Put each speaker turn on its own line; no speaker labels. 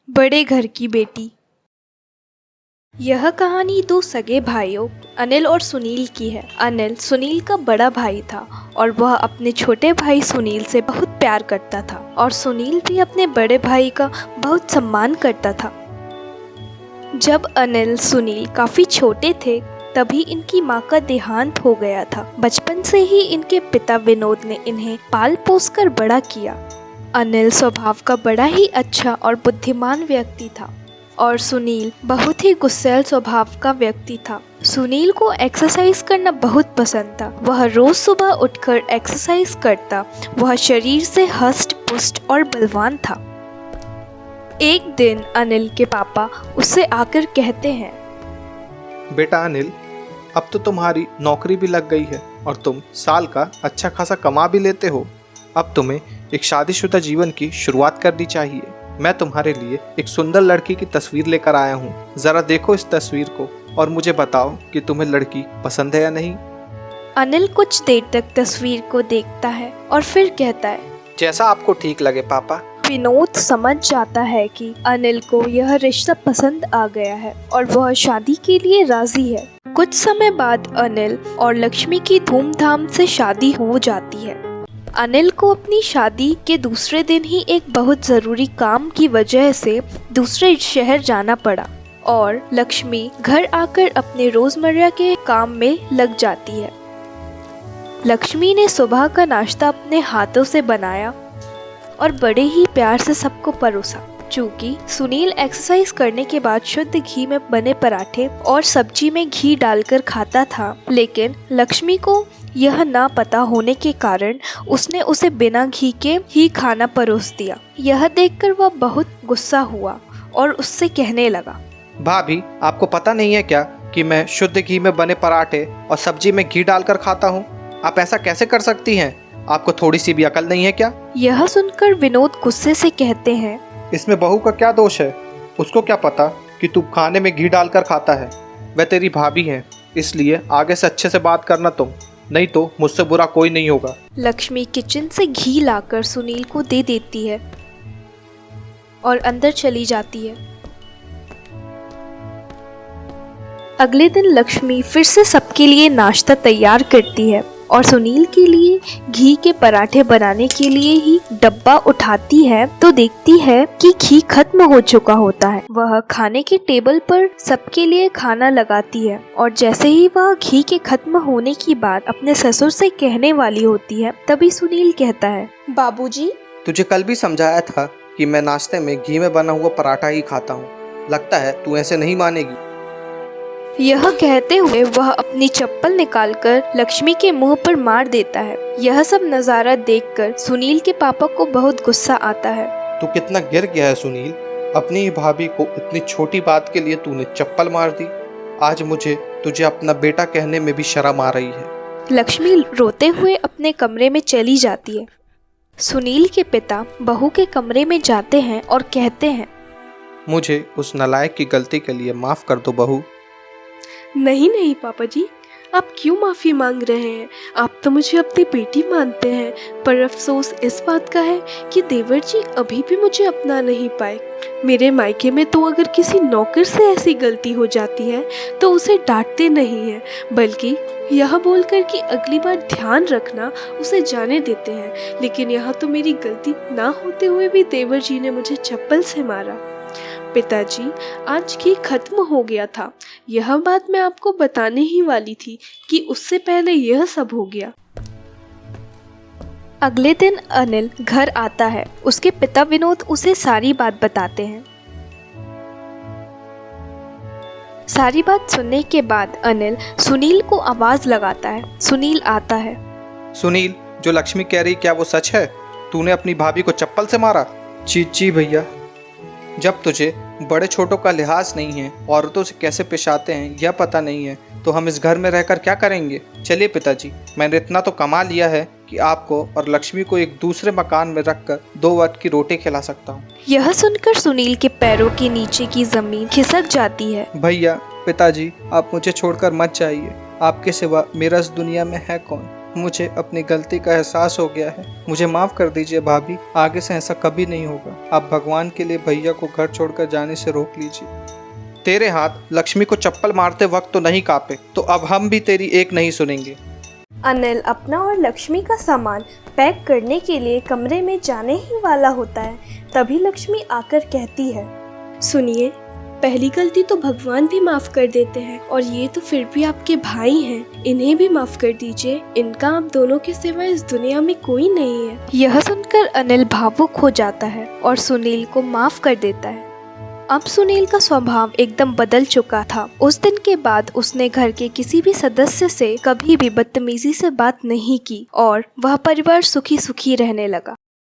बड़े घर की बेटी। यह कहानी दो सगे भाइयों अनिल और सुनील की है। अनिल सुनील का बड़ा भाई था और वह अपने छोटे भाई सुनील से बहुत प्यार करता था और सुनील भी अपने बड़े भाई का बहुत सम्मान करता था। जब अनिल सुनील काफ़ी छोटे थे तभी इनकी माँ का देहांत हो गया था। बचपन से ही इनके पिता विनोद ने इन्हें पाल पोस कर बड़ा किया। अनिल स्वभाव का बड़ा ही अच्छा और बुद्धिमान व्यक्ति था और सुनील बहुत ही गुस्सैल स्वभाव का व्यक्ति था। सुनील को एक्सरसाइज करना बहुत पसंद था। वह रोज सुबह उठकर एक्सरसाइज करता। वह शरीर से हष्ट पुष्ट और बलवान था। एक दिन अनिल के पापा उससे आकर कहते हैं,
बेटा अनिल, अब तो तुम्हारी नौकरी भी लग गई है और तुम साल का अच्छा खासा कमा भी लेते हो। अब तुम्हें एक शादीशुदा जीवन की शुरुआत करनी चाहिए। मैं तुम्हारे लिए एक सुंदर लड़की की तस्वीर लेकर आया हूँ। जरा देखो इस तस्वीर को और मुझे बताओ कि तुम्हें लड़की पसंद है या नहीं।
अनिल कुछ देर तक तस्वीर को देखता है और फिर कहता है,
जैसा आपको ठीक लगे पापा।
विनोद समझ जाता है कि अनिल को यह रिश्ता पसंद आ गया है और वह शादी के लिए राजी है। कुछ समय बाद अनिल और लक्ष्मी की धूमधाम से शादी हो जाती है। अनिल को अपनी शादी के दूसरे दिन ही एक बहुत ज़रूरी काम की वजह से दूसरे शहर जाना पड़ा और लक्ष्मी घर आकर अपने रोज़मर्रा के काम में लग जाती है। लक्ष्मी ने सुबह का नाश्ता अपने हाथों से बनाया और बड़े ही प्यार से सबको परोसा। चूँकि सुनील एक्सरसाइज करने के बाद शुद्ध घी में बने पराठे और सब्जी में घी डालकर खाता था, लेकिन लक्ष्मी को यह ना पता होने के कारण उसने उसे बिना घी के ही खाना परोस दिया। यह देखकर वह बहुत गुस्सा हुआ और उससे कहने लगा,
भाभी, आपको पता नहीं है क्या कि मैं शुद्ध घी में बने पराठे और सब्जी में घी डालकर खाता हूँ? आप ऐसा कैसे कर सकती हैं? आपको थोड़ी सी भी अकल नहीं है क्या?
यह सुनकर विनोद गुस्से से कहते हैं,
इसमें बहू का क्या दोष है? उसको क्या पता कि तू खाने में घी डालकर खाता है? वह तेरी भाभी है, इसलिए आगे से अच्छे से बात करना तुम, नहीं तो मुझसे बुरा कोई नहीं होगा।
लक्ष्मी किचन से घी लाकर सुनील को दे देती है और अंदर चली जाती है। अगले दिन लक्ष्मी फिर से सबके लिए नाश्ता तैयार करती है और सुनील के लिए घी के पराठे बनाने के लिए ही डब्बा उठाती है तो देखती है कि घी खत्म हो चुका होता है। वह खाने के टेबल पर सबके लिए खाना लगाती है और जैसे ही वह घी के खत्म होने की बात अपने ससुर से कहने वाली होती है तभी सुनील कहता है, बाबूजी,
तुझे कल भी समझाया था कि मैं नाश्ते में घी में बना हुआ पराठा ही खाता हूँ। लगता है तू ऐसे नहीं मानेगी।
यह कहते हुए वह अपनी चप्पल निकालकर लक्ष्मी के मुंह पर मार देता है। यह सब नज़ारा देखकर सुनील के पापा को बहुत गुस्सा आता है।
तू कितना गिर गया है सुनील, अपनी ही भाभी को इतनी छोटी बात के लिए तूने चप्पल मार दी। आज मुझे तुझे अपना बेटा कहने में भी शर्म आ रही है।
लक्ष्मी रोते हुए अपने कमरे में चली जाती है। सुनील के पिता बहू के कमरे में जाते हैं और कहते हैं,
मुझे उस नालायक की गलती के लिए माफ़ कर दो बहू।
नहीं नहीं पापा जी, आप क्यों माफ़ी मांग रहे हैं? आप तो मुझे अपनी बेटी मानते हैं, पर अफसोस इस बात का है कि देवर जी अभी भी मुझे अपना नहीं पाए। मेरे मायके में तो अगर किसी नौकर से ऐसी गलती हो जाती है तो उसे डांटते नहीं हैं, बल्कि यह बोलकर कि अगली बार ध्यान रखना उसे जाने देते हैं। लेकिन यहाँ तो मेरी गलती ना होते हुए भी देवर जी ने मुझे चप्पल से मारा। पिताजी, आज घी खत्म हो गया था। यह बात मैं आपको बताने ही वाली थी कि उससे पहले यह सब हो गया।
अगले दिन अनिल घर आता है। उसके पिता विनोद उसे सारी बात बताते हैं। सारी बात सुनने के बाद अनिल सुनील को आवाज लगाता है। सुनील आता है।
सुनील, जो लक्ष्मी कह रही क्या वो सच है? तूने अपनी भाभी को चप्पल से मारा? जी भैया। जब तुझे बड़े छोटों का लिहाज नहीं है, औरतों से कैसे पेश आते हैं यह पता नहीं है, तो हम इस घर में रहकर क्या करेंगे? चलिए पिताजी, मैंने इतना तो कमा लिया है कि आपको और लक्ष्मी को एक दूसरे मकान में रखकर 2 वक्त की रोटी खिला सकता हूँ।
यह सुनकर सुनील के पैरों के नीचे की जमीन खिसक जाती है।
भैया, पिताजी, आप मुझे छोड़कर मत जाइए। आपके सिवा मेरा इस दुनिया में है कौन? मुझे अपनी गलती का एहसास हो गया है। मुझे माफ़ कर दीजिए भाभी, आगे से ऐसा कभी नहीं होगा। आप भगवान के लिए भैया को घर छोड़कर जाने से रोक लीजिए। तेरे हाथ लक्ष्मी को चप्पल मारते वक्त तो नहीं कांपे, तो अब हम भी तेरी एक नहीं सुनेंगे।
अनिल अपना और लक्ष्मी का सामान पैक करने के लिए कमरे में जाने ही वाला होता है, तभी लक्ष्मी आकर कहती है,
सुनिए, पहली गलती तो भगवान भी माफ़ कर देते हैं और ये तो फिर भी आपके भाई हैं, इन्हें भी माफ़ कर दीजिए। इनका आप दोनों के सिवा इस दुनिया में कोई नहीं है।
यह सुनकर अनिल भावुक हो जाता है और सुनील को माफ कर देता है। अब सुनील का स्वभाव एकदम बदल चुका था। उस दिन के बाद उसने घर के किसी भी सदस्य से कभी भी बदतमीजी से बात नहीं की और वह परिवार सुखी सुखी रहने लगा।